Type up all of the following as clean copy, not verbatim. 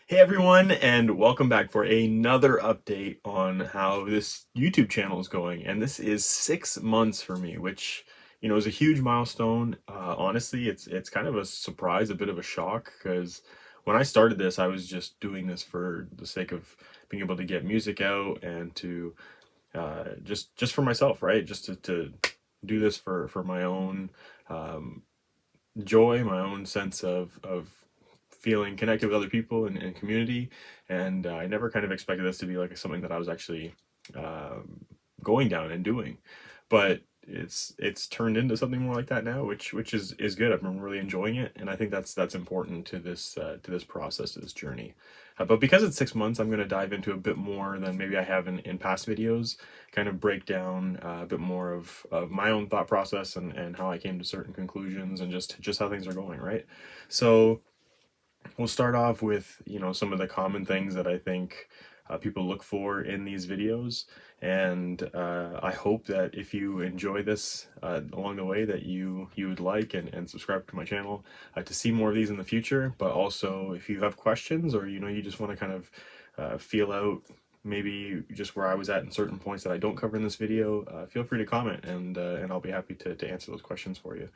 Hey everyone, and welcome back for another update on how this YouTube channel is going. And this is 6 months for me, which is a huge milestone. Honestly, it's kind of a surprise, a bit of a shock, because when I started this, I was just doing this for the sake of being able to get music out and to just for myself, right? Just to do this for my own um, joy, my own sense of feeling connected with other people and community. And I never kind of expected this to be like something that I was actually um, going down and doing, but it's turned into something more like that now, which is good. I've been really enjoying it, and I think that's important to this process, to this journey. But because it's 6 months, I'm going to dive into a bit more than maybe I have in past videos, kind of break down a bit more of my own thought process and how I came to certain conclusions and just how things are going, right? So we'll start off with, some of the common things that I think people look for in these videos. And I hope that if you enjoy this along the way, that you would like and subscribe to my channel to see more of these in the future. But also, if you have questions or, you just want to kind of feel out maybe just where I was at in certain points that I don't cover in this video, feel free to comment and I'll be happy to answer those questions for you.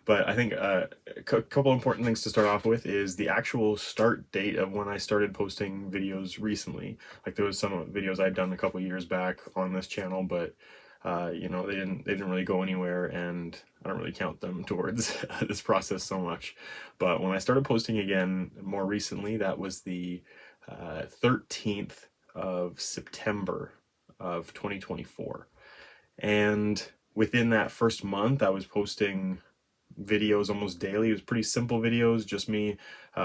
But I think a couple important things to start off with is the actual start date of when I started posting videos recently. Like there was some videos I'd done a couple years back on this channel, but they didn't really go anywhere, and I don't really count them towards this process so much. But when I started posting again more recently, that was the 13th of September of 2024. And within that first month, I was posting videos almost daily. It was pretty simple videos, just me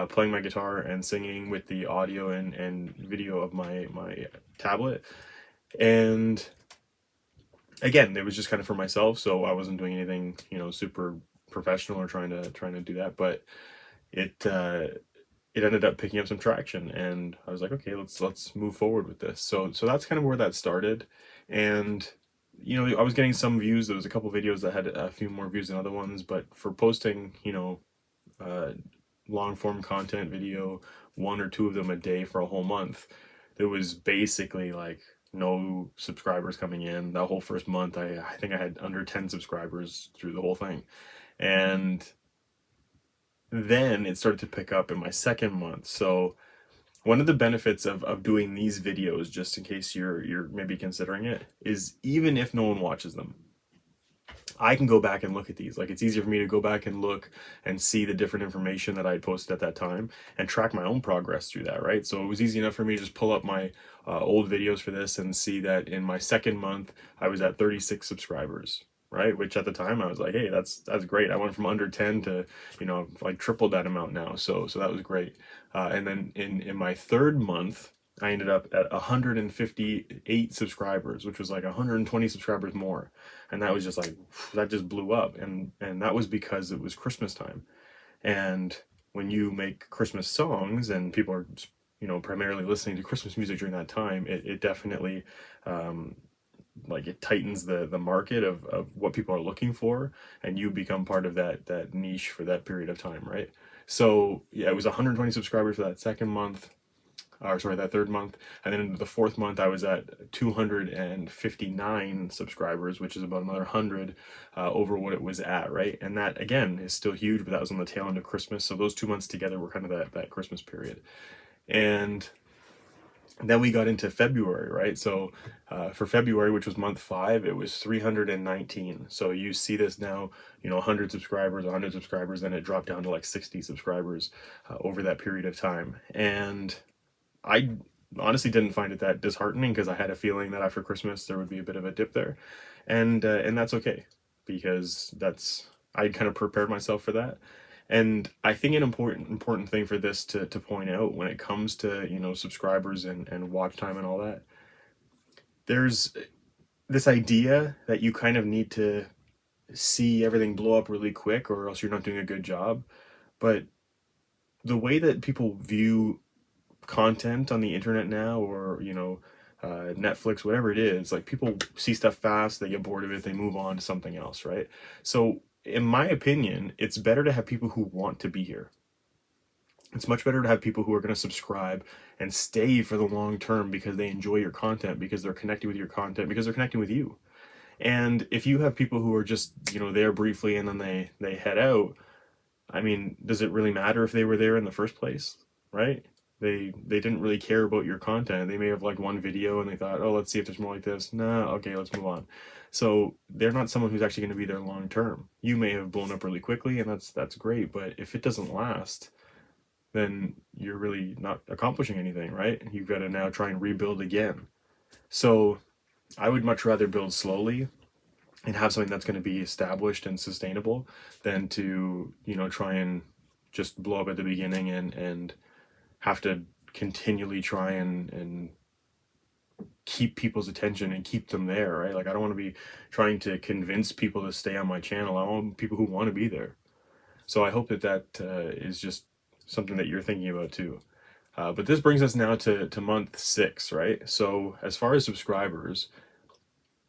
playing my guitar and singing with the audio and video of my tablet. And again, it was just kind of for myself, so I wasn't doing anything, super professional or trying to do that. But it it ended up picking up some traction, and I was like, okay, let's move forward with this. So that's kind of where that started. And I was getting some views. There was a couple videos that had a few more views than other ones, but for posting, uh, long form content video, one or two of them a day for a whole month, there was basically like no subscribers coming in. That whole first month, I think I had under 10 subscribers through the whole thing. And then it started to pick up in my second month. So one of the benefits of doing these videos, just in case you're maybe considering it, is even if no one watches them, I can go back and look at these. Like, it's easier for me to go back and look and see the different information that I had posted at that time and track my own progress through that, right? So it was easy enough for me to just pull up my old videos for this and see that in my second month I was at 36 subscribers, right? Which at the time I was like, hey, that's great. I went from under 10 to, like tripled that amount now. So that was great. And then in my third month, I ended up at 158 subscribers, which was like 120 subscribers more. And that was just like, that just blew up. And that was because it was Christmas time. And when you make Christmas songs and people are, primarily listening to Christmas music during that time, it definitely, like, it tightens the market of what people are looking for, and you become part of that niche for that period of time, right? So yeah, it was 120 subscribers for that second month, or sorry, that third month. And then in the fourth month, I was at 259 subscribers, which is about another 100 over what it was at, right? And that, again, is still huge, but that was on the tail end of Christmas. So those 2 months together were kind of that Christmas period. And then we got into February, right? So for February, which was month 5, it was 319. So you see this now, 100 subscribers, 100 subscribers, then it dropped down to like 60 subscribers over that period of time. And I honestly didn't find it that disheartening, because I had a feeling that after Christmas there would be a bit of a dip there, and that's okay, because that's, I kind of prepared myself for that. And I think an important thing for this to point out when it comes to, subscribers and watch time and all that, there's this idea that you kind of need to see everything blow up really quick or else you're not doing a good job. But the way that people view content on the internet now, or Netflix, whatever it is, like, people see stuff fast, they get bored of it, they move on to something else, right? So in my opinion, it's better to have people who want to be here. It's much better to have people who are going to subscribe and stay for the long term because they enjoy your content, because they're connecting with your content, because they're connecting with you. And if you have people who are just, there briefly and then they head out, I mean, does it really matter if they were there in the first place, right? They didn't really care about your content. They may have liked one video and they thought, oh, let's see if there's more like this. Nah, okay, let's move on. So they're not someone who's actually going to be there long term. You may have blown up really quickly, and that's great. But if it doesn't last, then you're really not accomplishing anything, right? You've got to now try and rebuild again. So I would much rather build slowly and have something that's going to be established and sustainable than to, try and just blow up at the beginning and have to continually try and keep people's attention and keep them there, right? Like, I don't want to be trying to convince people to stay on my channel. I want people who want to be there. So I hope that is just something that you're thinking about too. But this brings us now to month 6, right? So as far as subscribers,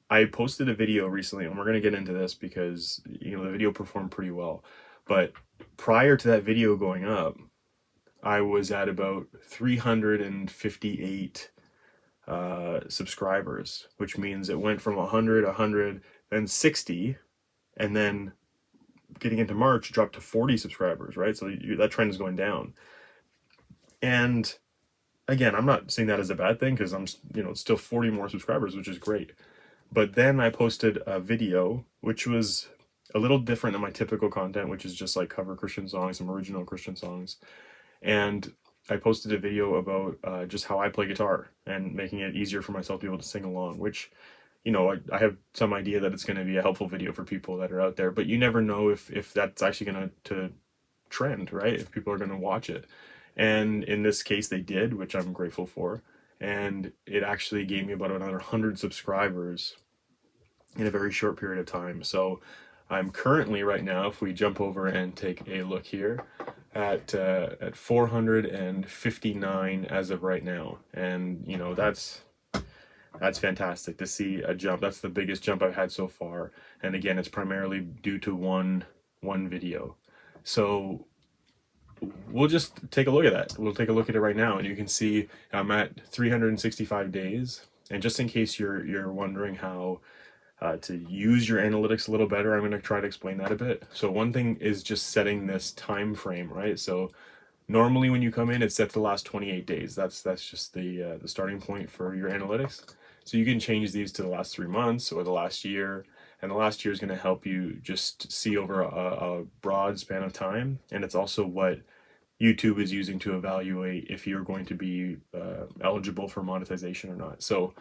I posted a video recently, and we're going to get into this because, the video performed pretty well. But prior to that video going up, I was at about 358 subscribers, which means it went from 100, then 60, and then getting into March, dropped to 40 subscribers, right? So that trend is going down. And again, I'm not saying that as a bad thing because I'm, still 40 more subscribers, which is great. But then I posted a video, which was a little different than my typical content, which is just like cover Christian songs, some original Christian songs. And I posted a video about just how I play guitar and making it easier for myself to be able to sing along, which, I have some idea that it's going to be a helpful video for people that are out there, but you never know if that's actually going to trend, right? If people are going to watch it. And in this case, they did, which I'm grateful for. And it actually gave me about another 100 subscribers in a very short period of time. So I'm currently right now, if we jump over and take a look here, at 459 as of right now. And that's fantastic to see a jump. That's the biggest jump I've had so far. And again, it's primarily due to one video. So we'll just take a look at that. We'll take a look at it right now, and you can see I'm at 365 days. And just in case you're wondering how to use your analytics a little better, I'm going to try to explain that a bit. So one thing is just setting this time frame, right? So normally when you come in, it's set to the last 28 days. That's just the starting point for your analytics. So you can change these to the last 3 months or the last year. And the last year is going to help you just see over a broad span of time. And it's also what YouTube is using to evaluate if you're going to be eligible for monetization or not. So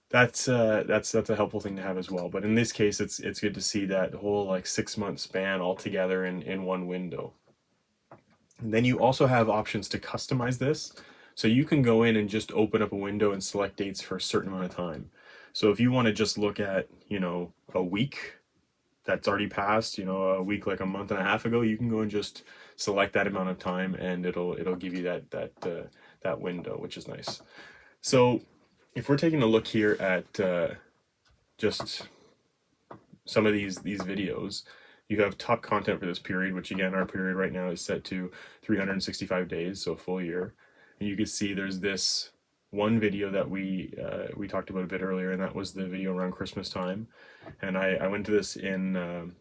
that's a helpful thing to have as well. But in this case, it's good to see that whole like 6-month span all together in one window. And then you also have options to customize this. So you can go in and just open up a window and select dates for a certain amount of time. So if you want to just look at, a week that's already passed, a week like a month and a half ago, you can go and just select that amount of time, and it'll give you that window, which is nice. So if we're taking a look here at just some of these videos, you have top content for this period, which again, our period right now is set to 365 days, so a full year. And you can see there's this one video that we talked about a bit earlier, and that was the video around Christmas time. And I went to this in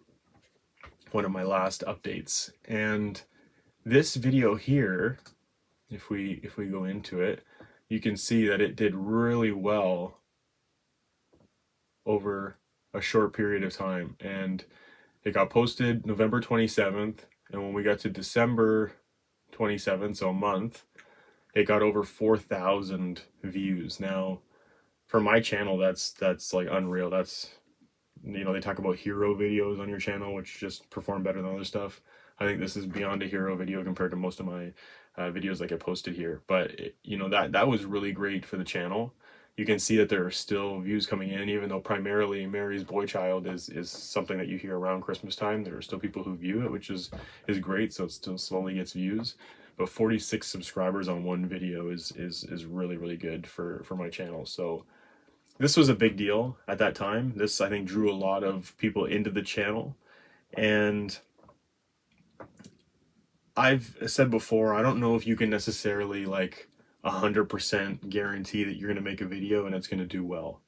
one of my last updates. And this video here, if we go into it, you can see that it did really well over a short period of time. And it got posted November 27th, and when we got to December 27th, so a month, it got over 4,000 views. Now, for my channel, that's like unreal. That's, they talk about hero videos on your channel, which just perform better than other stuff. I think this is beyond a hero video compared to most of my videos that get posted here. But that was really great for the channel. You can see that there are still views coming in, even though primarily Mary's Boy Child is something that you hear around Christmas time. There are still people who view it, which is great. So it still slowly gets views. But 46 subscribers on one video is really, really good for my channel. So this was a big deal at that time. This, I think, drew a lot of people into the channel. And I've said before, I don't know if you can necessarily like 100% guarantee that you're going to make a video and it's going to do well,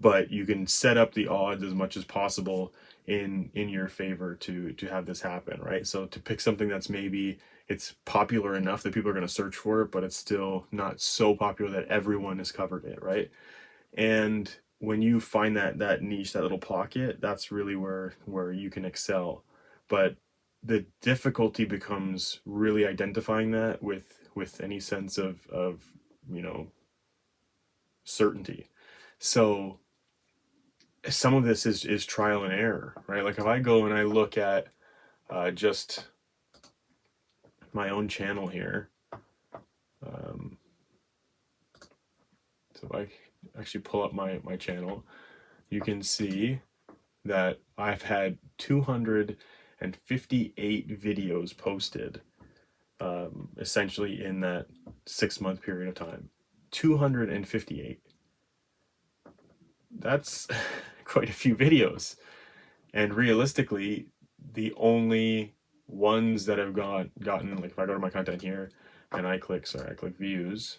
but you can set up the odds as much as possible in your favor to have this happen, right? So to pick something that's maybe it's popular enough that people are going to search for it, but it's still not so popular that everyone has covered it, right? And when you find that niche, that little pocket, that's really where you can excel. But the difficulty becomes really identifying that with any sense of you know certainty. So some of this is trial and error, right? Like if I go and I look at just my own channel here, um, so if I actually pull up my channel, you can see that I've had 258 videos posted, essentially in that 6-month period of time. 258. That's quite a few videos. And realistically, the only ones that have gotten, like if I go to my content here and I click views,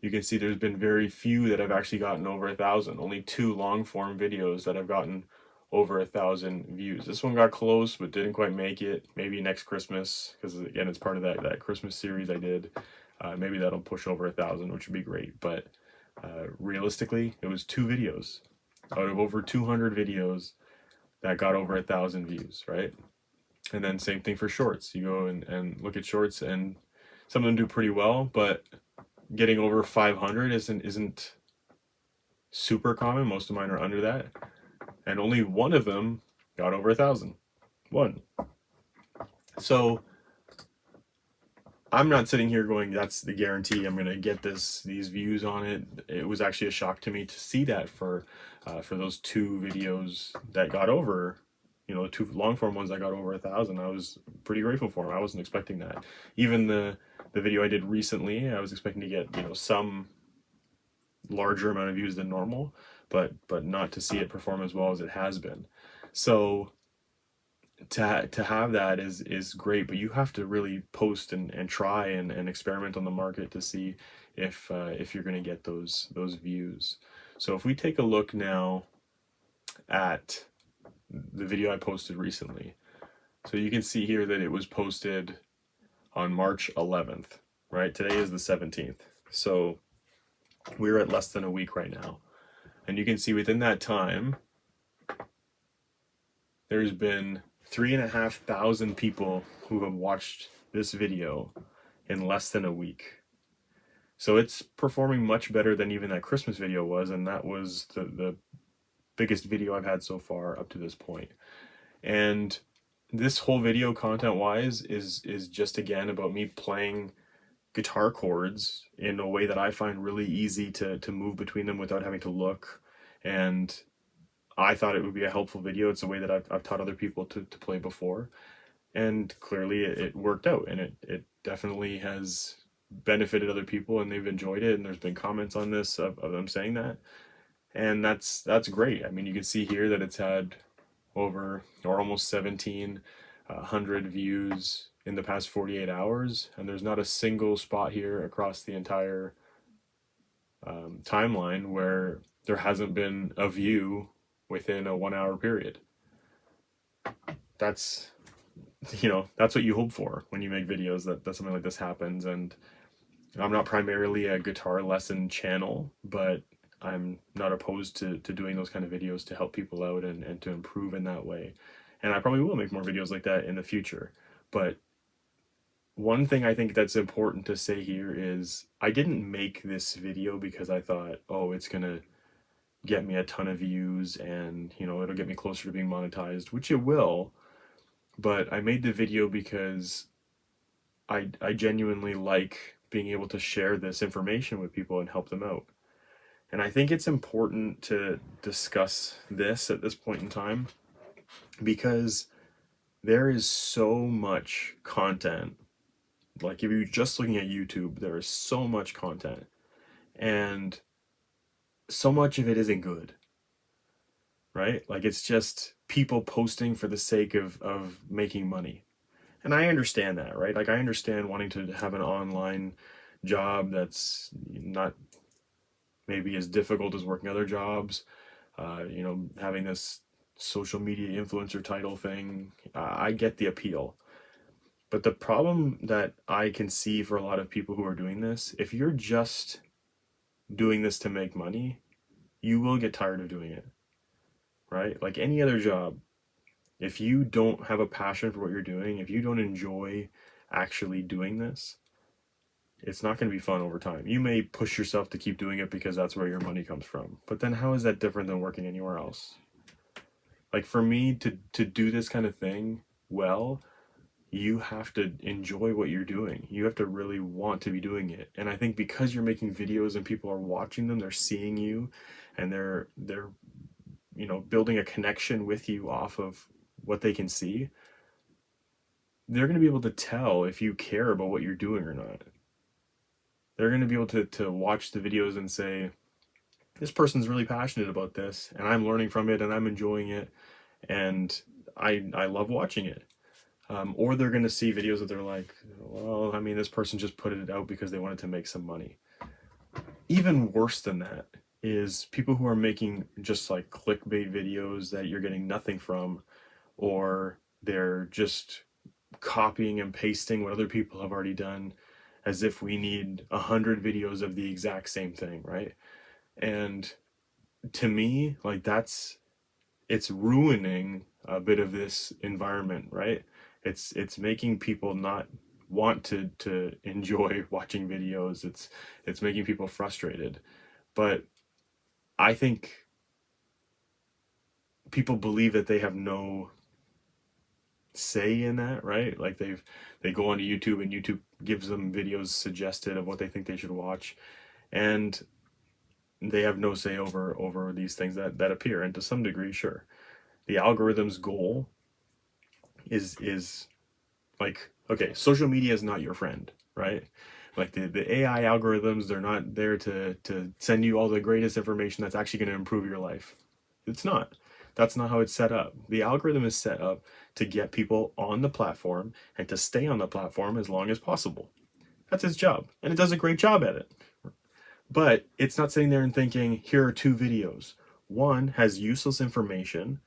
you can see there's been very few that have actually gotten over 1,000. Only 2 long form videos that have gotten over 1,000 views. This one got close, but didn't quite make it. Maybe next Christmas, because again, it's part of that Christmas series I did. Maybe that'll push over 1,000, which would be great. But realistically, it was 2 videos out of over 200 videos that got over 1,000 views, right? And then same thing for shorts. You go and look at shorts, and some of them do pretty well, but getting over 500 isn't super common. Most of mine are under that, and only one of them got over 1,000. One. So I'm not sitting here going, that's the guarantee I'm gonna get these views on it. It was actually a shock to me to see that for those 2 videos that got over, the 2 long form ones that got over 1,000. I was pretty grateful for them. I wasn't expecting that. Even the video I did recently, I was expecting to get some larger amount of views than normal, but not to see it perform as well as it has been. So to have that is great, but you have to really post and try and experiment on the market to see if you're going to get those views. So if we take a look now at the video I posted recently, so you can see here that it was posted on March 11th, right? Today is the 17th. So we're at less than a week right now. And you can see within that time, there's been 3,500 people who have watched this video in less than a week. So it's performing much better than even that Christmas video was, and that was the biggest video I've had so far up to this point. And this whole video content-wise is just again about me playing guitar chords in a way that I find really easy to move between them without having to look. And I thought it would be a helpful video. It's a way that I've taught other people to play before. And clearly it worked out, and it definitely has benefited other people, and they've enjoyed it. And there's been comments on this of them saying that. And that's great. I mean, you can see here that it's had over or almost 1,700 views in the past 48 hours. And there's not a single spot here across the entire timeline where there hasn't been a view within a 1-hour period. That's that's what you hope for when you make videos, that something like this happens. And I'm not primarily a guitar lesson channel, but I'm not opposed to doing those kind of videos to help people out and to improve in that way. And I probably will make more videos like that in the future. But one thing I think that's important to say here is I didn't make this video because I thought, oh, it's gonna get me a ton of views and it'll get me closer to being monetized, which it will. But I made the video because I genuinely like being able to share this information with people and help them out. And I think it's important to discuss this at this point in time, because there is so much content. Like if you're just looking at YouTube, there is so much content, and so much of it isn't good, right? Like it's just people posting for the sake of making money. And I understand that, right? Like I understand wanting to have an online job that's not maybe as difficult as working other jobs. Having this social media influencer title thing, I get the appeal. But the problem that I can see for a lot of people who are doing this, if you're just doing this to make money, you will get tired of doing it, right? Like any other job, if you don't have a passion for what you're doing, if you don't enjoy actually doing this, it's not going to be fun over time. You may push yourself to keep doing it because that's where your money comes from. But then how is that different than working anywhere else? Like for me to do this kind of thing well, you have to enjoy what you're doing. You have to really want to be doing it. And I think because you're making videos and people are watching them, they're seeing you and they're building a connection with you off of what they can see, they're going to be able to tell if you care about what you're doing or not. They're going to be able to watch the videos and say, this person's really passionate about this and I'm learning from it and I'm enjoying it and I love watching it. Or they're going to see videos that they're like, well, I mean, this person just put it out because they wanted to make some money. Even worse than that is people who are making just like clickbait videos that you're getting nothing from, or they're just copying and pasting what other people have already done as if we need 100 videos of the exact same thing, right? And to me, like it's ruining a bit of this environment, right? It's making people not want to enjoy watching videos. It's making people frustrated. But I think people believe that they have no say in that, right? Like they go onto YouTube and YouTube gives them videos suggested of what they think they should watch, and they have no say over these things that appear. And to some degree, sure, the algorithm's goal is like, okay, social media is not your friend, right? Like the AI algorithms, they're not there to send you all the greatest information that's actually going to improve your life. It's not. That's not how it's set up. The algorithm is set up to get people on the platform and to stay on the platform as long as possible. That's its job, and it does a great job at it. But it's not sitting there and thinking, here are two videos. One has useless information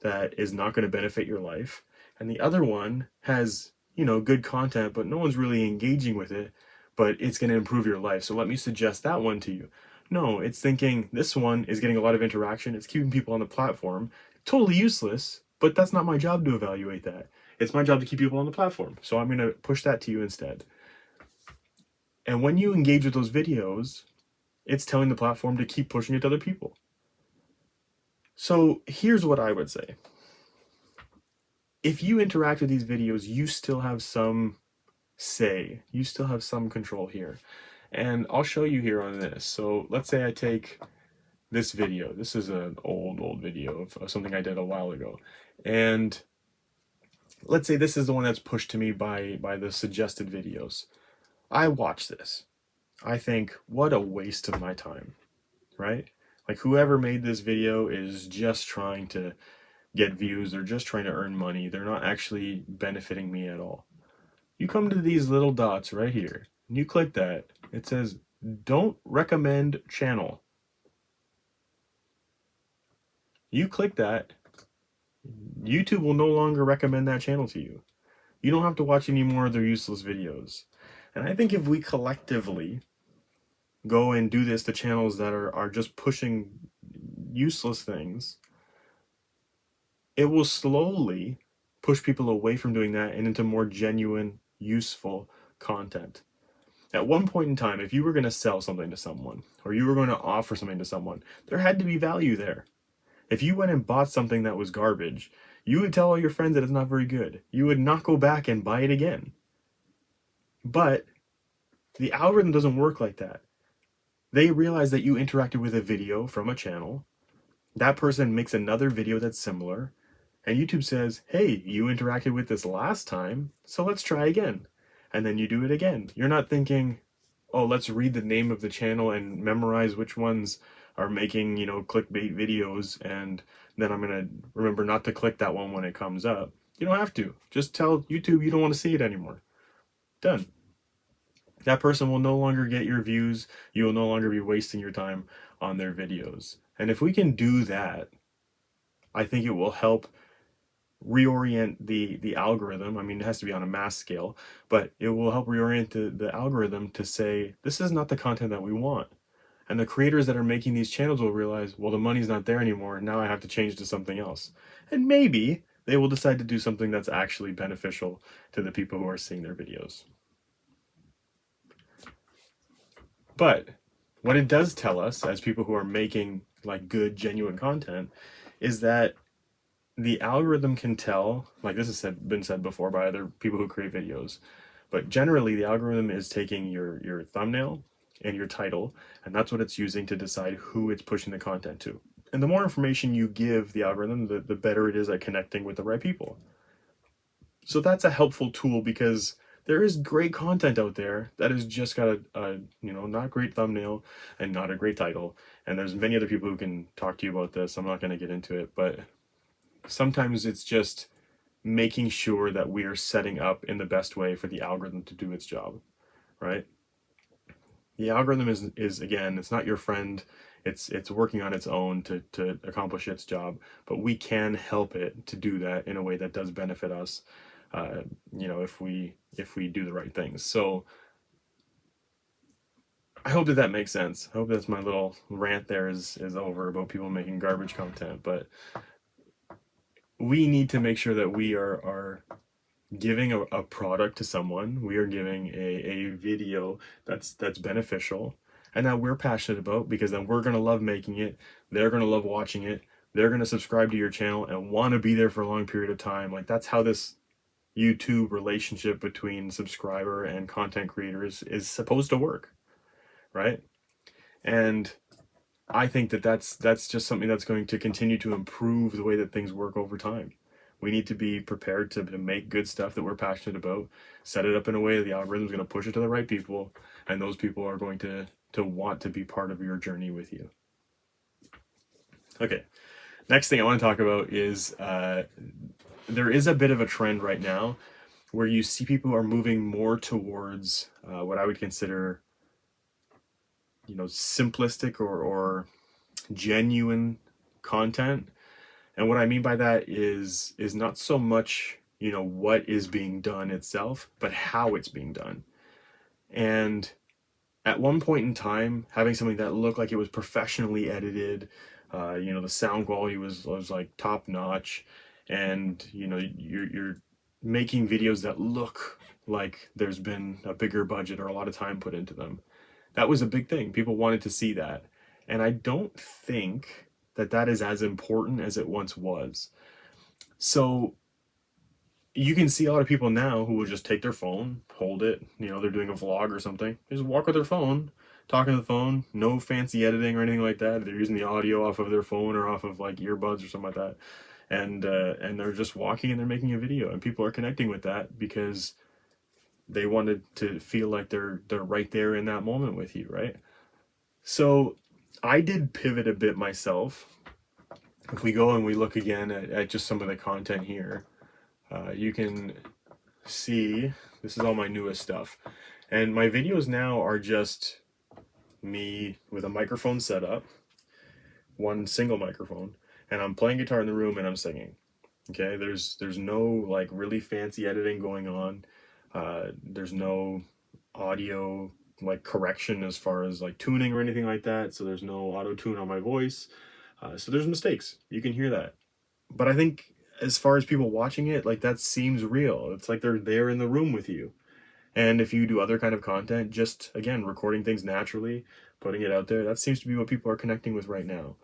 that is not going to benefit your life, and the other one has, good content, but no one's really engaging with it, but it's going to improve your life. So let me suggest that one to you. No, it's thinking this one is getting a lot of interaction. It's keeping people on the platform. Totally useless, but that's not my job to evaluate that. It's my job to keep people on the platform. So I'm going to push that to you instead. And when you engage with those videos, it's telling the platform to keep pushing it to other people. So here's what I would say. If you interact with these videos, you still have some say. You still have some control here. And I'll show you here on this. So let's say I take this video. This is an old video of something I did a while ago. And let's say this is the one that's pushed to me by the suggested videos. I watch this. I think, what a waste of my time, right? Like whoever made this video is just trying to get views. They're just trying to earn money. They're not actually benefiting me at all. You come to these little dots right here, and you click that. It says, don't recommend channel. You click that, YouTube will no longer recommend that channel to you. You don't have to watch any more of their useless videos. And I think if we collectively go and do this to channels that are just pushing useless things, it will slowly push people away from doing that and into more genuine, useful content. At one point in time, if you were going to sell something to someone, or you were going to offer something to someone, there had to be value there. If you went and bought something that was garbage, you would tell all your friends that it's not very good. You would not go back and buy it again. But the algorithm doesn't work like that. They realize that you interacted with a video from a channel. That person makes another video that's similar. And YouTube says, hey, you interacted with this last time, so let's try again. And then you do it again. You're not thinking, oh, let's read the name of the channel and memorize which ones are making, clickbait videos, and then I'm going to remember not to click that one when it comes up. You don't have to. Just tell YouTube you don't want to see it anymore. Done. That person will no longer get your views. You will no longer be wasting your time on their videos. And if we can do that, I think it will help reorient the algorithm. I mean, it has to be on a mass scale, but it will help reorient the algorithm to say, this is not the content that we want. And the creators that are making these channels will realize, well, the money's not there anymore. Now I have to change to something else. And maybe they will decide to do something that's actually beneficial to the people who are seeing their videos. But what it does tell us as people who are making like good, genuine content is that the algorithm can tell, like this has been said before by other people who create videos, but generally the algorithm is taking your thumbnail and your title, and that's what it's using to decide who it's pushing the content to. And the more information you give the algorithm, the better it is at connecting with the right people. So that's a helpful tool because there is great content out there that has just got a not great thumbnail and not a great title. And there's many other people who can talk to you about this. I'm not going to get into it, but sometimes it's just making sure that we are setting up in the best way for the algorithm to do its job, right? The algorithm is again, it's not your friend. It's working on its own to accomplish its job, but we can help it to do that in a way that does benefit us, if we do the right things. So I hope that makes sense. I hope that's my little rant there is over about people making garbage content, but we need to make sure that we are giving a product to someone. We are giving a video that's beneficial and that we're passionate about, because then we're going to love making it. They're going to love watching it. They're going to subscribe to your channel and want to be there for a long period of time. Like, that's how this YouTube relationship between subscriber and content creators is supposed to work, right? And I think that's just something that's going to continue to improve the way that things work over time. We need to be prepared to make good stuff that we're passionate about, set it up in a way that the algorithm is going to push it to the right people, and those people are going to want to be part of your journey with you. Okay, next thing I want to talk about is there is a bit of a trend right now where you see people are moving more towards what I would consider, simplistic or genuine content. And what I mean by that is not so much, what is being done itself, but how it's being done. And at one point in time, having something that looked like it was professionally edited, the sound quality was like top notch, and you're making videos that look like there's been a bigger budget or a lot of time put into them. That was a big thing. People wanted to see that. And I don't think that is as important as it once was. So you can see a lot of people now who will just take their phone, hold it, they're doing a vlog or something, they just walk with their phone, talking to the phone, no fancy editing or anything like that. They're using the audio off of their phone or off of like earbuds or something like that. And they're just walking and they're making a video, and people are connecting with that because they wanted to feel like they're right there in that moment with you, right? So I did pivot a bit myself. If we go and we look again at just some of the content here, you can see this is all my newest stuff. And my videos now are just me with a microphone set up, one single microphone, and I'm playing guitar in the room and I'm singing. Okay, there's no like really fancy editing going on. There's no audio like correction as far as like tuning or anything like that. So there's no auto tune on my voice. So there's mistakes. You can hear that. But I think as far as people watching it, like that seems real. It's like they're there in the room with you. And if you do other kind of content, just again, recording things naturally, putting it out there, that seems to be what people are connecting with right now.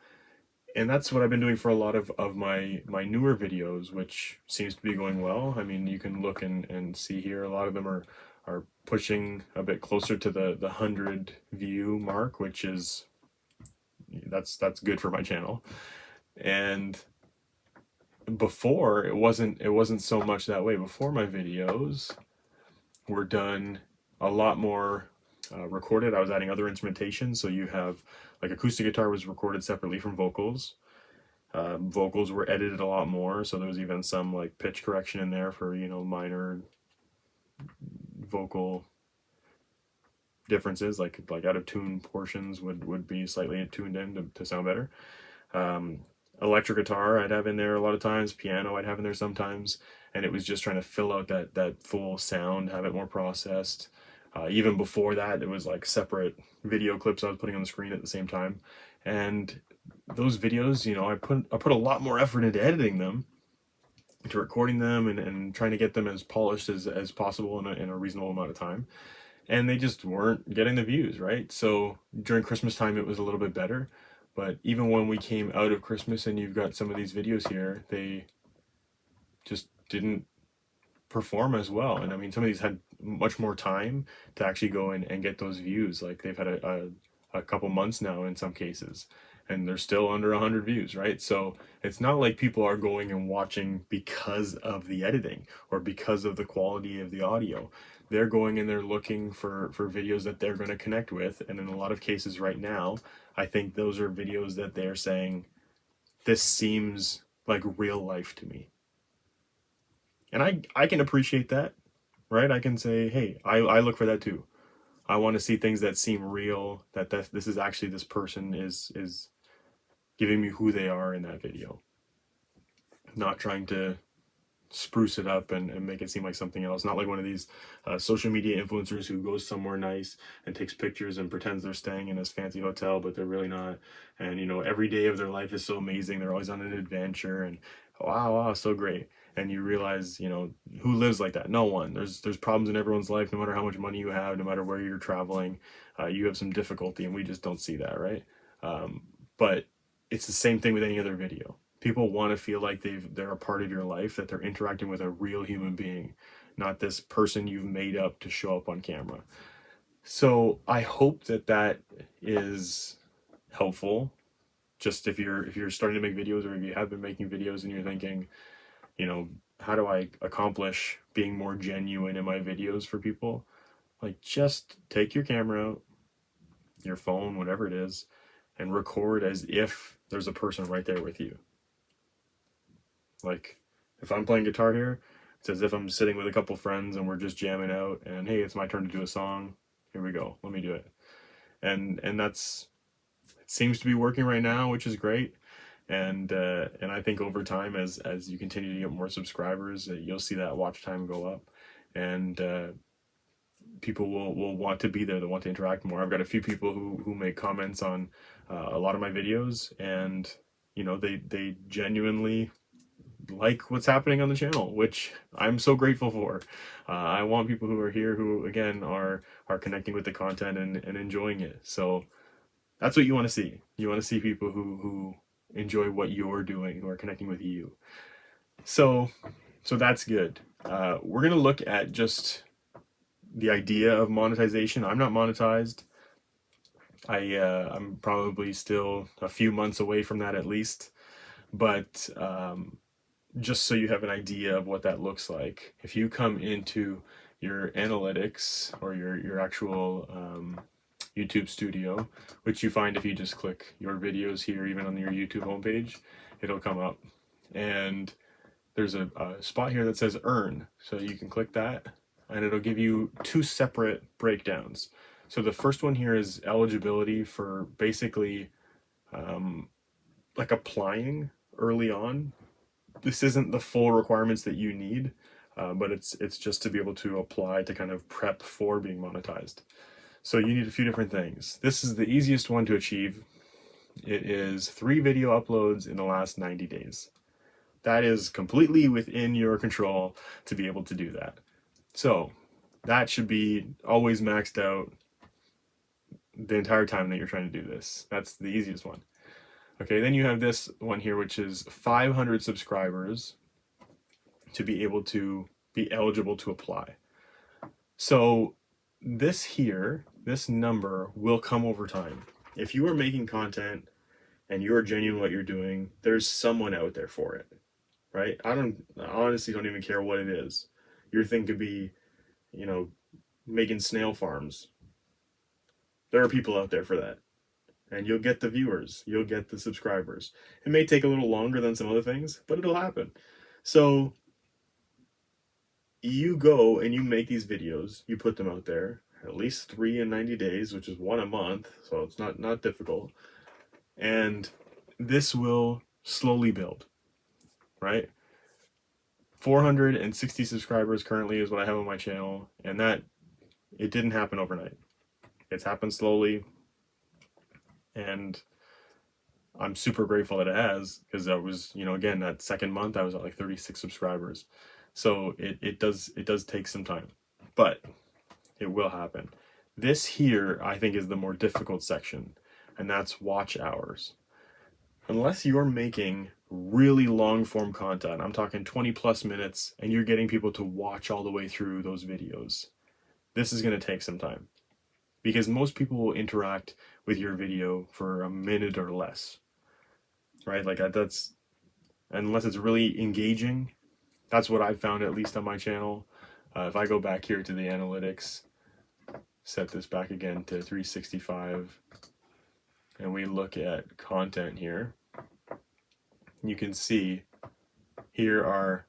And that's what I've been doing for a lot of my newer videos, which seems to be going well. I mean, you can look and see here, a lot of them are pushing a bit closer to the 100 view mark, which is, that's good for my channel. And before it wasn't so much that way. Before, my videos were done a lot more recorded. I was adding other instrumentation, so you have like acoustic guitar was recorded separately from vocals. Vocals were edited a lot more, so there was even some like pitch correction in there for, you know, minor vocal differences, like out of tune portions would be slightly tuned in to sound better. Um, Electric guitar I'd have in there a lot of times, piano I'd have in there sometimes, and it was just trying to fill out that full sound, have it more processed. Even before that, it was like separate video clips I was putting on the screen at the same time, and those videos, you know, I put a lot more effort into editing them, to recording them, and trying to get them as polished as possible in a reasonable amount of time, and they just weren't getting the views, right? So during Christmas time, it was a little bit better. But even when we came out of Christmas and you've got some of these videos here, they just didn't perform as well. And I mean, some of these had much more time to actually go in and get those views. Like they've had a couple months now in some cases, and they're still under 100 views, right? So it's not like people are going and watching because of the editing or because of the quality of the audio. They're going and they're looking for videos that they're going to connect with. And in a lot of cases right now, I think those are videos that they're saying, this seems like real life to me. And I can appreciate that, right? I can say, hey, I look for that too. I want to see things that seem real, that this is actually, this person is giving me who they are in that video, not trying to spruce it up and make it seem like something else. Not like one of these social media influencers who goes somewhere nice and takes pictures and pretends they're staying in this fancy hotel, but they're really not. And, you know, every day of their life is so amazing. They're always on an adventure, and wow, so great. And you realize, you know, who lives like that? No one. There's problems in everyone's life, no matter how much money you have, no matter where you're traveling. You have some difficulty, and we just don't see that, right? But it's the same thing with any other video. People want to feel like they're a part of your life, that they're interacting with a real human being, not this person you've made up to show up on camera. So I hope that is helpful. Just if you're starting to make videos, or if you have been making videos and you're thinking, you know, how do I accomplish being more genuine in my videos for people? Like, just take your camera out, your phone, whatever it is, and record as if there's a person right there with you. Like, if I'm playing guitar here, it's as if I'm sitting with a couple friends and we're just jamming out, and hey, it's my turn to do a song. Here we go. Let me do it. And that's, it seems to be working right now, which is great. And I think over time, as you continue to get more subscribers, you'll see that watch time go up, and people will want to be there. They want to interact more. I've got a few people who make comments on a lot of my videos, and you know, they genuinely like what's happening on the channel, which I'm so grateful for. I want people who are here who, again, are connecting with the content and enjoying it. So that's what you want to see. You want to see people who enjoy what you're doing, who are connecting with you. So that's good. We're gonna look at just the idea of monetization. I'm not monetized. I'm probably still a few months away from that at least, but just so you have an idea of what that looks like, if you come into your analytics or your actual YouTube studio, which you find if you just click your videos here, even on your YouTube homepage, it'll come up. And there's a spot here that says earn. So you can click that, and it'll give you two separate breakdowns. So the first one here is eligibility for basically like applying early on. This isn't the full requirements that you need, but it's just to be able to apply to kind of prep for being monetized. So you need a few different things. This is the easiest one to achieve. It is 3 video uploads in the last 90 days. That is completely within your control to be able to do that. So that should be always maxed out the entire time that you're trying to do this. That's the easiest one. Okay, then you have this one here, which is 500 subscribers to be able to be eligible to apply. So this here, this number will come over time. If you are making content and you are genuine what you're doing, there's someone out there for it, right? I honestly don't even care what it is. Your thing could be, you know, making snail farms. There are people out there for that. and you'll get the viewers, you'll get the subscribers. It may take a little longer than some other things, but it'll happen. So you go and you make these videos, you put them out there, at least 3 in 90 days, which is 1 a month, so it's not difficult. And this will slowly build, right? 460 subscribers currently is what I have on my channel, and that it didn't happen overnight. It's happened slowly, and I'm super grateful that it has, because I was, again, that second month I was at like 36 subscribers. So it does take some time, but it will happen. This here, I think, is the more difficult section, and that's watch hours. Unless you're making really long form content, I'm talking 20 plus minutes, and you're getting people to watch all the way through those videos, this is going to take some time, because most people will interact with your video for a minute or less, right? Like that's, unless it's really engaging, that's what I've found, at least on my channel. If I go back here to the analytics, set this back again to 365, and we look at content here, you can see here are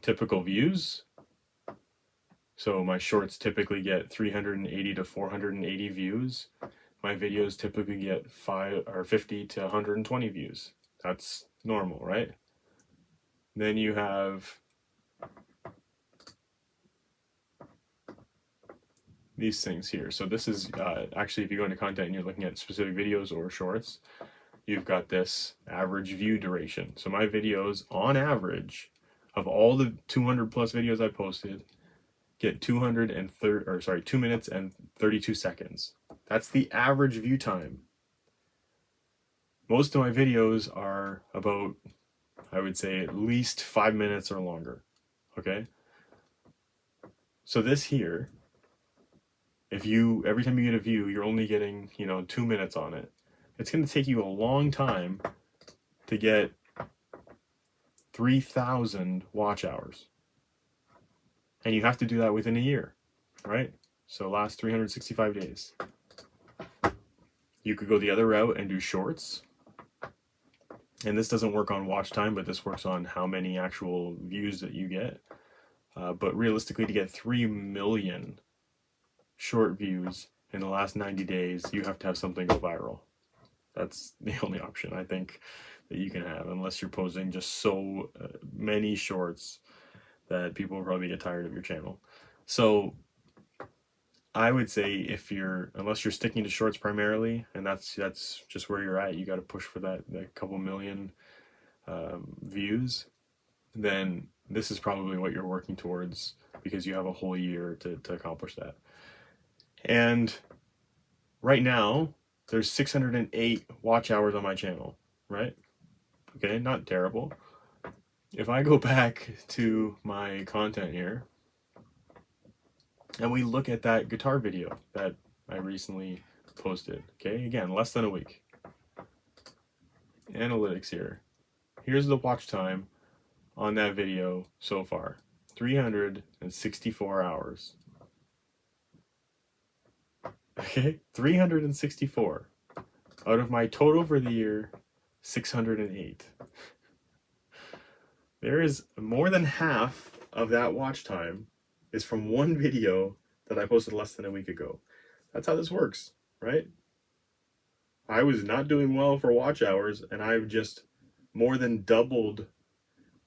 typical views. So my shorts typically get 380 to 480 views. My videos typically get 50 to 120 views. That's normal, right? Then you have these things here. So this is actually, if you go into content and you're looking at specific videos or shorts, you've got this average view duration. So my videos, on average, of all the 200 plus videos I posted, get 2 minutes and 32 seconds. That's the average view time. Most of my videos are about, I would say, at least 5 minutes or longer. Okay? So this here, if every time you get a view, you're only getting, 2 minutes on it. It's going to take you a long time to get 3,000 watch hours. And you have to do that within a year, right? So last 365 days. You could go the other route and do shorts. And this doesn't work on watch time, but this works on how many actual views that you get. But realistically, to get 3 million short views in the last 90 days, you have to have something go viral. That's the only option, I think, that you can have, unless you're posting just so many shorts that people will probably get tired of your channel. So I would say, unless you're sticking to shorts primarily, and that's just where you're at, you got to push for that couple million views, then this is probably what you're working towards, because you have a whole year to accomplish that. And right now, there's 608 watch hours on my channel, right? Okay, not terrible. If I go back to my content here, and we look at that guitar video that I recently posted, okay, again, less than a week. Analytics here. Here's the watch time on that video so far. 364 hours. Okay, 364. Out of my total for the year, 608. There is more than half of that watch time is from one video that I posted less than a week ago. That's how this works, right? I was not doing well for watch hours, and I've just more than doubled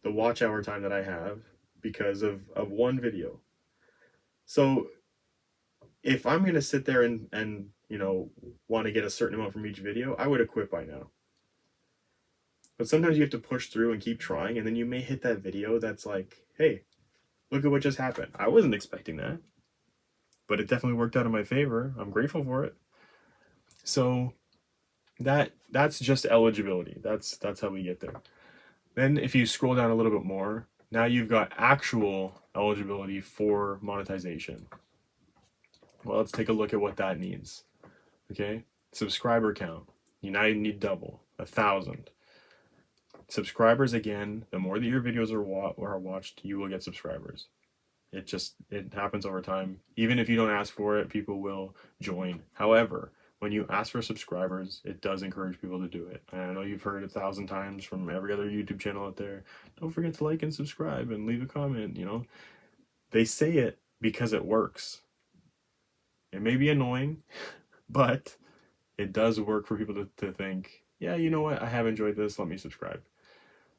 the watch hour time that I have because of one video. So if I'm going to sit there and want to get a certain amount from each video, I would have quit by now. But sometimes you have to push through and keep trying, and then you may hit that video that's like, hey, look at what just happened. I wasn't expecting that, but it definitely worked out in my favor. I'm grateful for it. So that's just eligibility. That's how we get there. Then if you scroll down a little bit more, now you've got actual eligibility for monetization. Well, let's take a look at what that means. Okay, subscriber count. You now need double, 1,000. Subscribers, again, the more that your videos are watched, you will get subscribers. It happens over time. Even if you don't ask for it, people will join. However, when you ask for subscribers, it does encourage people to do it. And I know you've heard it 1,000 times from every other YouTube channel out there. Don't forget to like and subscribe and leave a comment, you know. They say it because it works. It may be annoying, but it does work for people to think, yeah, you know what, I have enjoyed this, let me subscribe.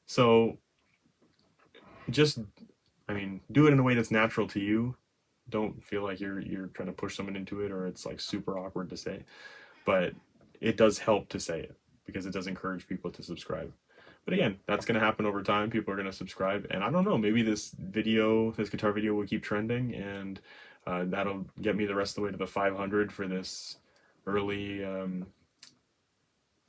So just, I mean, do it in a way that's natural to you. Don't feel like you're trying to push someone into it or it's like super awkward to say. But it does help to say it because it does encourage people to subscribe. But again, that's going to happen over time. People are going to subscribe. And I don't know, maybe this guitar video will keep trending and that'll get me the rest of the way to the 500 for this early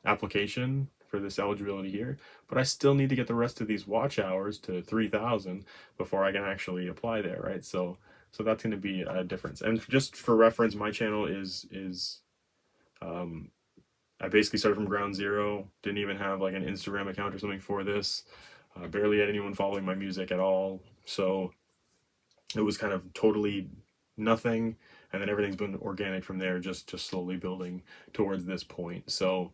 application for this eligibility here. But I still need to get the rest of these watch hours to 3,000 before I can actually apply there, right? So that's going to be a difference. And just for reference, my channel is I basically started from ground zero, didn't even have like an Instagram account or something for this, barely had anyone following my music at all, so it was kind of totally nothing, and then everything's been organic from there, just slowly building towards this point. So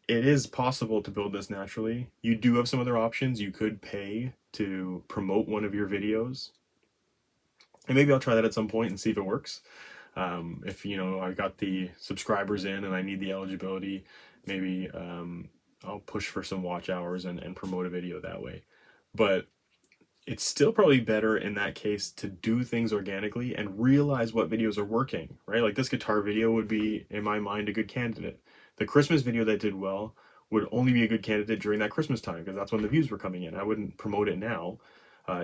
it is possible to build this naturally. You do have some other options. You could pay to promote one of your videos, and maybe I'll try that at some point and see if it works. If, you know, I got the subscribers in and I need the eligibility, maybe I'll push for some watch hours and promote a video that way. But it's still probably better in that case to do things organically and realize what videos are working, right? Like this guitar video would be, in my mind, a good candidate. The Christmas video that did well would only be a good candidate during that Christmas time because that's when the views were coming in. I wouldn't promote it now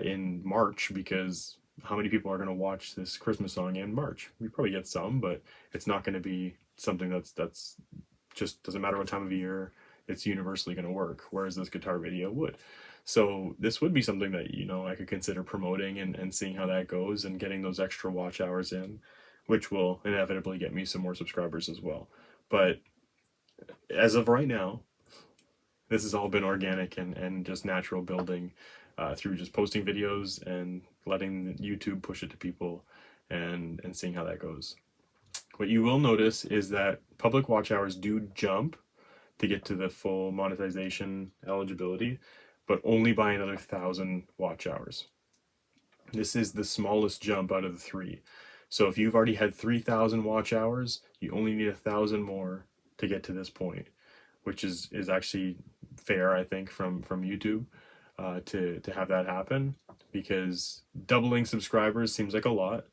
in March because how many people are going to watch this Christmas song in March? We probably get some, but it's not going to be something that's just doesn't matter what time of year, it's universally going to work, whereas this guitar video would. So this would be something that, you know, I could consider promoting and seeing how that goes and getting those extra watch hours in, which will inevitably get me some more subscribers as well. But as of right now, this has all been organic and just natural building through just posting videos and letting YouTube push it to people and seeing how that goes. What you will notice is that public watch hours do jump to get to the full monetization eligibility, but only by another 1,000 watch hours. This is the smallest jump out of the three. So if you've already had 3,000 watch hours, you only need 1,000 more to get to this point, which is actually fair, I think, from YouTube to have that happen, because doubling subscribers seems like a lot,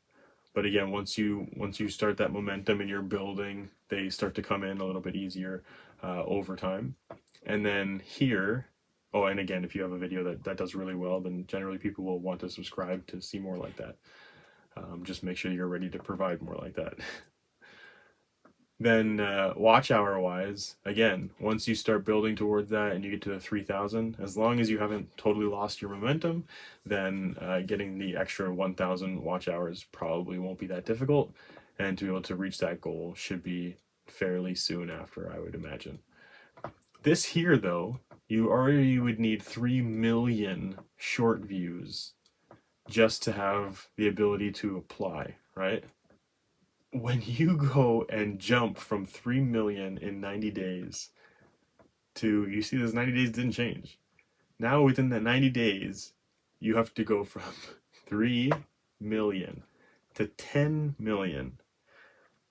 but again, once you start that momentum and you're building, they start to come in a little bit easier over time. And then here, oh, and again, if you have a video that does really well, then generally people will want to subscribe to see more like that. Just make sure you're ready to provide more like that. Then watch hour wise, again, once you start building towards that and you get to the 3,000, as long as you haven't totally lost your momentum, then getting the extra 1,000 watch hours probably won't be that difficult, and to be able to reach that goal should be fairly soon after, I would imagine. This here though, you already would need 3 million short views just to have the ability to apply, right? When you go and jump from 3 million in 90 days to, you see those 90 days didn't change. Now within that 90 days, you have to go from 3 million to 10 million.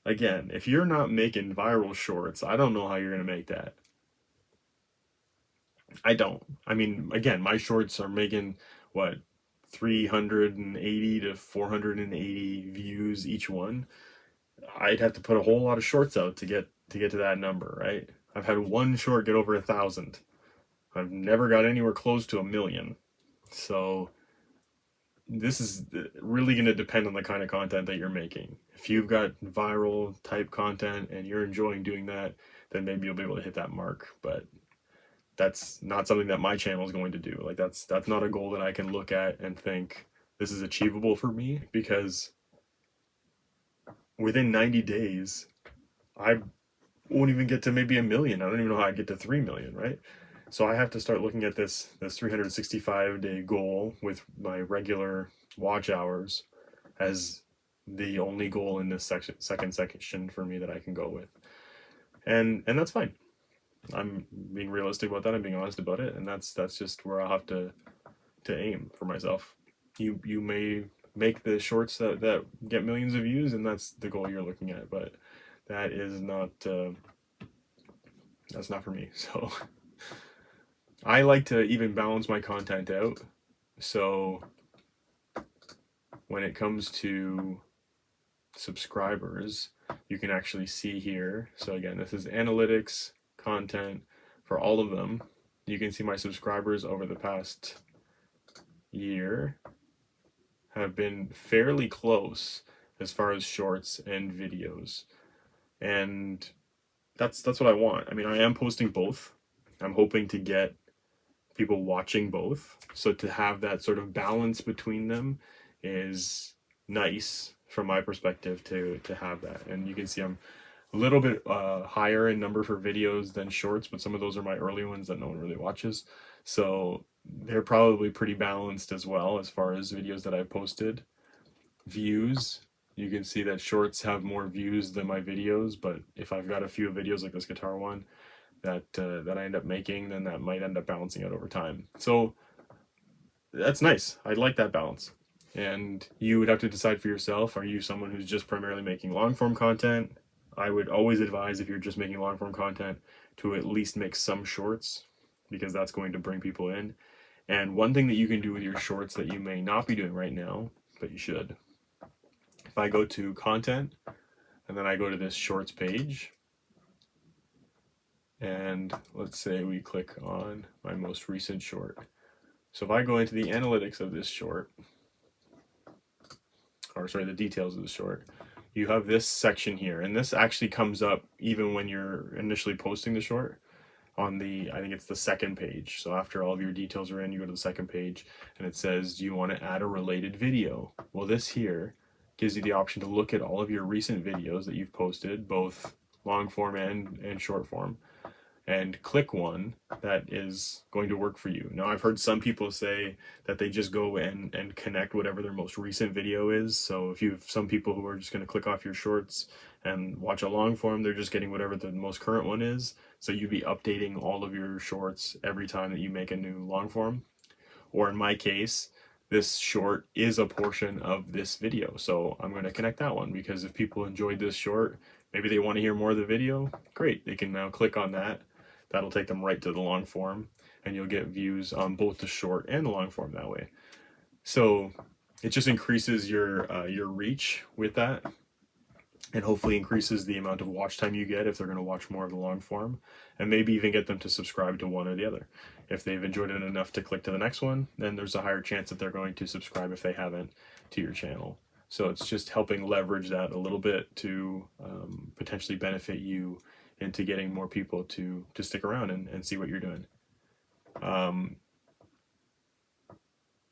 Again, if you're not making viral shorts, I don't know how you're going to make that. I don't. I mean, again, my shorts are making, what, 380 to 480 views each one. I'd have to put a whole lot of shorts out to get to that number, right? I've had one short get over 1,000. I've never got anywhere close to 1 million. So this is really going to depend on the kind of content that you're making. If you've got viral type content and you're enjoying doing that, then maybe you'll be able to hit that mark. But that's not something that my channel is going to do. Like that's not a goal that I can look at and think this is achievable for me, because within 90 days, I won't even get to maybe 1 million. I don't even know how I'd get to 3 million, right? So I have to start looking at this 365-day goal with my regular watch hours as the only goal in this second section for me that I can go with. And that's fine. I'm being realistic about that. I'm being honest about it, and that's just where I'll have to aim for myself. You may make the shorts that get millions of views, and that's the goal you're looking at, but that is not that's not for me. So I like to even balance my content out. So when it comes to subscribers, you can actually see here. So again, this is analytics content for all of them. You can see my subscribers over the past year have been fairly close as far as shorts and videos, and that's what I want. I mean, I am posting both. I'm hoping to get people watching both, so to have that sort of balance between them is nice from my perspective to have that. And you can see I'm a little bit higher in number for videos than shorts, but some of those are my early ones that no one really watches, so they're probably pretty balanced as well as far as videos that I've posted. Views, you can see that shorts have more views than my videos, but if I've got a few videos like this guitar one that I end up making, then that might end up balancing out over time. So that's nice. I like that balance. And you would have to decide for yourself, are you someone who's just primarily making long form content? I would always advise, if you're just making long form content, to at least make some shorts, because that's going to bring people in. And one thing that you can do with your shorts that you may not be doing right now, but you should, if I go to content and then I go to this shorts page, and let's say we click on my most recent short. So if I go into the analytics of this short, or sorry, the details of the short, you have this section here, and this actually comes up even when you're initially posting the short on the, I think it's the second page. So after all of your details are in, you go to the second page and it says, do you want to add a related video? Well, this here gives you the option to look at all of your recent videos that you've posted, both long form and short form, and click one that is going to work for you. Now, I've heard some people say that they just go and connect whatever their most recent video is. So if you have some people who are just going to click off your shorts and watch a long form, they're just getting whatever the most current one is. So you'd be updating all of your shorts every time that you make a new long form. Or in my case, this short is a portion of this video, so I'm going to connect that one, because if people enjoyed this short, maybe they want to hear more of the video, great, they can now click on that. That'll take them right to the long form, and you'll get views on both the short and the long form that way. So it just increases your reach with that, and hopefully increases the amount of watch time you get if they're going to watch more of the long form, and maybe even get them to subscribe to one or the other. If they've enjoyed it enough to click to the next one, then there's a higher chance that they're going to subscribe, if they haven't, to your channel. So it's just helping leverage that a little bit to potentially benefit you into getting more people to stick around and see what you're doing.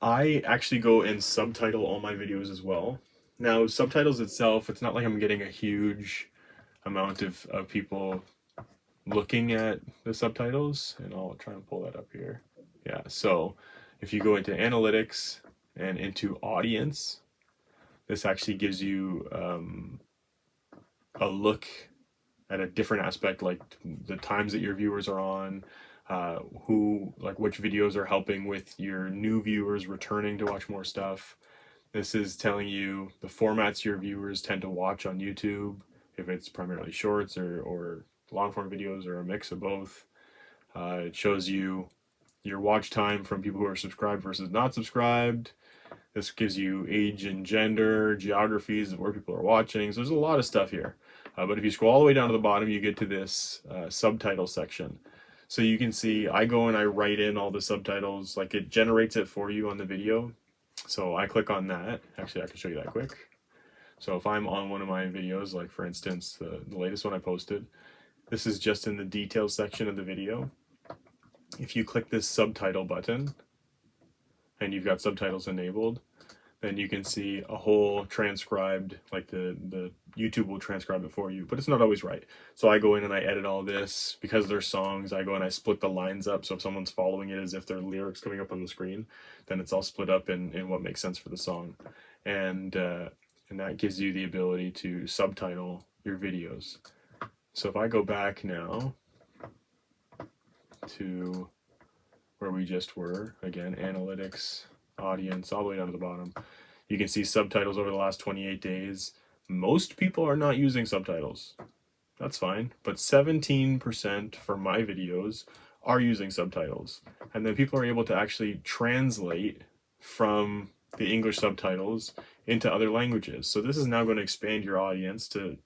I actually go and subtitle all my videos as well. Now, subtitles itself, it's not like I'm getting a huge amount of people looking at the subtitles, and I'll try and pull that up here. Yeah, so if you go into analytics and into audience, this actually gives you a look at a different aspect, like the times that your viewers are on, which videos are helping with your new viewers returning to watch more stuff. This is telling you the formats your viewers tend to watch on YouTube, if it's primarily shorts or long form videos or a mix of both. It shows you your watch time from people who are subscribed versus not subscribed. This gives you age and gender, geographies of where people are watching. So there's a lot of stuff here. But if you scroll all the way down to the bottom, you get to this subtitle section. So you can see I go and I write in all the subtitles, like it generates it for you on the video. So I click on that. Actually, I can show you that quick. So if I'm on one of my videos, like for instance, the latest one I posted, this is just in the details section of the video. If you click this subtitle button and you've got subtitles enabled, then you can see a whole transcribed, like the YouTube will transcribe it for you, but it's not always right. So I go in and I edit all this. Because they're songs, I go and I split the lines up, so if someone's following it as if their lyrics coming up on the screen, then it's all split up in what makes sense for the song. And and that gives you the ability to subtitle your videos. So if I go back now to where we just were, again, analytics, audience, all the way down to the bottom, you can see subtitles over the last 28 days. Most people are not using subtitles. That's fine, but 17% for my videos are using subtitles. And then people are able to actually translate from the English subtitles into other languages. So this is now going to expand your audience to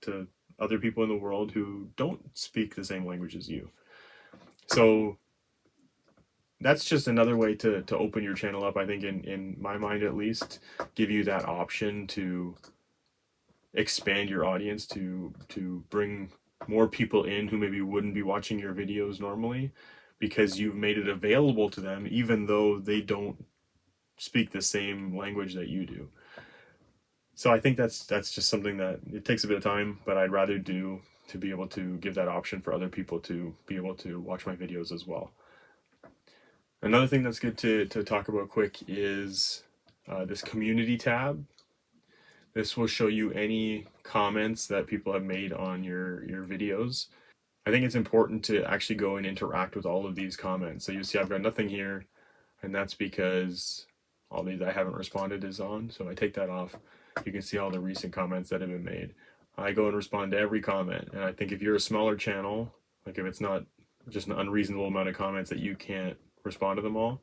other people in the world who don't speak the same language as you. So that's just another way to open your channel up, I think, in my mind at least, give you that option to expand your audience, to bring more people in who maybe wouldn't be watching your videos normally, because you've made it available to them even though they don't speak the same language that you do. So I think that's just something that it takes a bit of time, but I'd rather do, to be able to give that option for other people to be able to watch my videos as well. Another thing that's good to talk about quick is this community tab. This will show you any comments that people have made on your videos. I think it's important to actually go and interact with all of these comments. So you see I've got nothing here, and that's because all these I haven't responded is on. So I take that off. You can see all the recent comments that have been made. I go and respond to every comment. And I think if you're a smaller channel, like if it's not just an unreasonable amount of comments that you can't respond to them all,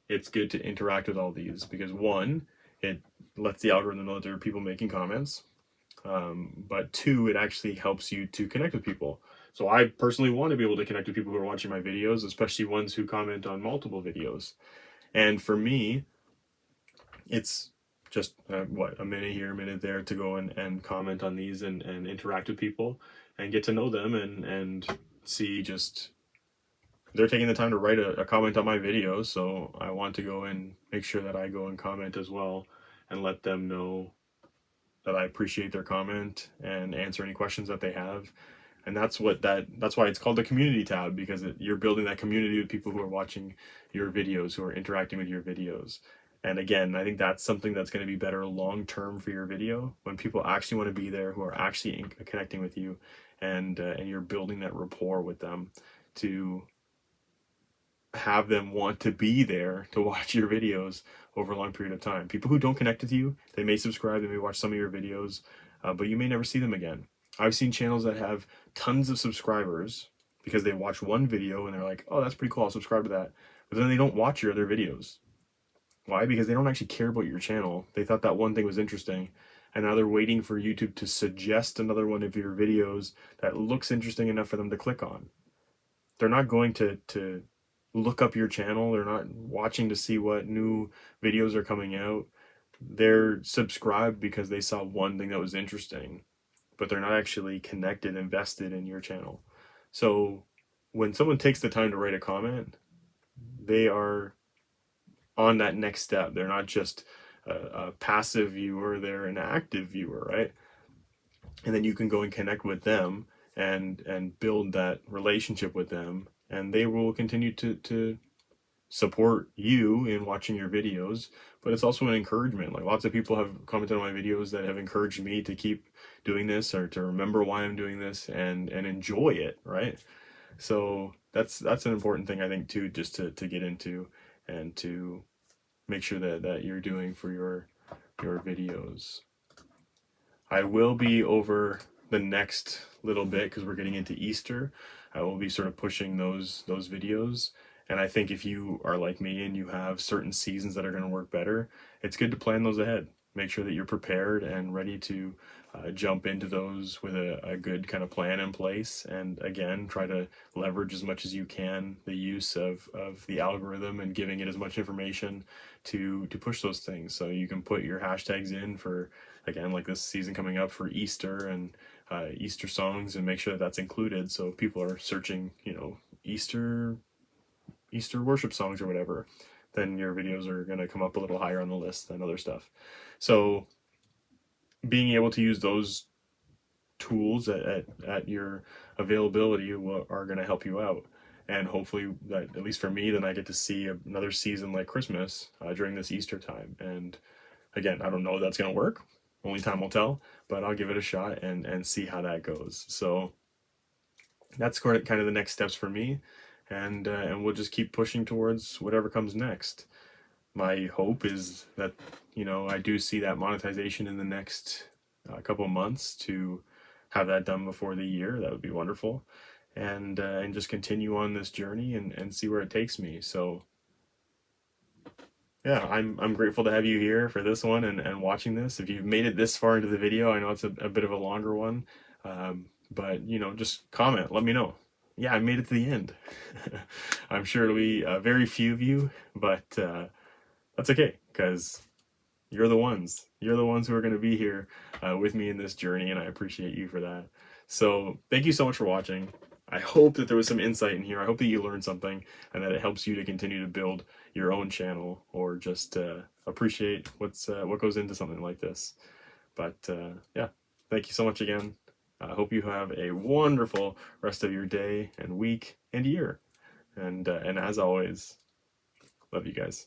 it's good to interact with all these, because one, it lets the algorithm know that there are people making comments, but two, it actually helps you to connect with people. So I personally want to be able to connect with people who are watching my videos, especially ones who comment on multiple videos. And for me, it's just a minute here, a minute there to go and comment on these and interact with people and get to know them and see just they're taking the time to write a comment on my video, so I want to go and make sure that I go and comment as well and let them know that I appreciate their comment and answer any questions that they have. And that's why it's called the community tab, because you're building that community with people who are watching your videos, who are interacting with your videos. And again, I think that's something that's going to be better long term for your video, when people actually want to be there, who are actually connecting with you, and you're building that rapport with them to have them want to be there to watch your videos over a long period of time. People who don't connect with you, they may subscribe, they may watch some of your videos, but you may never see them again. I've seen channels that have tons of subscribers because they watch one video and they're like, oh, that's pretty cool, I'll subscribe to that. But then they don't watch your other videos. Why? Because they don't actually care about your channel. They thought that one thing was interesting, and now they're waiting for YouTube to suggest another one of your videos that looks interesting enough for them to click on. They're not going to look up your channel. They're not watching to see what new videos are coming out. They're subscribed because they saw one thing that was interesting, but they're not actually connected, invested in your channel. So when someone takes the time to write a comment, they are on that next step. They're not just a passive viewer, they're an active viewer, right? And then you can go and connect with them and build that relationship with them, and they will continue to support you in watching your videos. But it's also an encouragement. Like, lots of people have commented on my videos that have encouraged me to keep doing this, or to remember why I'm doing this and enjoy it, right? So that's an important thing, I think, too, just to get into and to make sure that you're doing for your videos. I will be over the next little bit, because we're getting into Easter, I will be sort of pushing those videos. And I think if you are like me and you have certain seasons that are going to work better, it's good to plan those ahead. Make sure that you're prepared and ready to jump into those with a good kind of plan in place. And again, try to leverage as much as you can the use of the algorithm and giving it as much information to push those things. So you can put your hashtags in for, again, like this season coming up, for Easter and Easter songs, and make sure that that's included. So if people are searching, Easter worship songs or whatever, then your videos are going to come up a little higher on the list than other stuff. So being able to use those tools at your availability are going to help you out. And hopefully that, at least for me, then I get to see another season like Christmas during this Easter time. And again, I don't know if that's going to work, only time will tell, but I'll give it a shot and see how that goes. So that's kind of the next steps for me, and we'll just keep pushing towards whatever comes next. My hope is that, you know, I do see that monetization in the next couple of months, to have that done before the year. That would be wonderful, and just continue on this journey and see where it takes me. So yeah, I'm grateful to have you here for this one and watching this. If you've made it this far into the video, I know it's a bit of a longer one, but you know, just comment, let me know. Yeah, I made it to the end. I'm sure it'll be very few of you, but that's okay, because you're the ones. You're the ones who are going to be here with me in this journey, and I appreciate you for that. So thank you so much for watching. I hope that there was some insight in here. I hope that you learned something and that it helps you to continue to build your own channel, or just appreciate what goes into something like this. But yeah, thank you so much again. I hope you have a wonderful rest of your day and week and year. And as always, love you guys.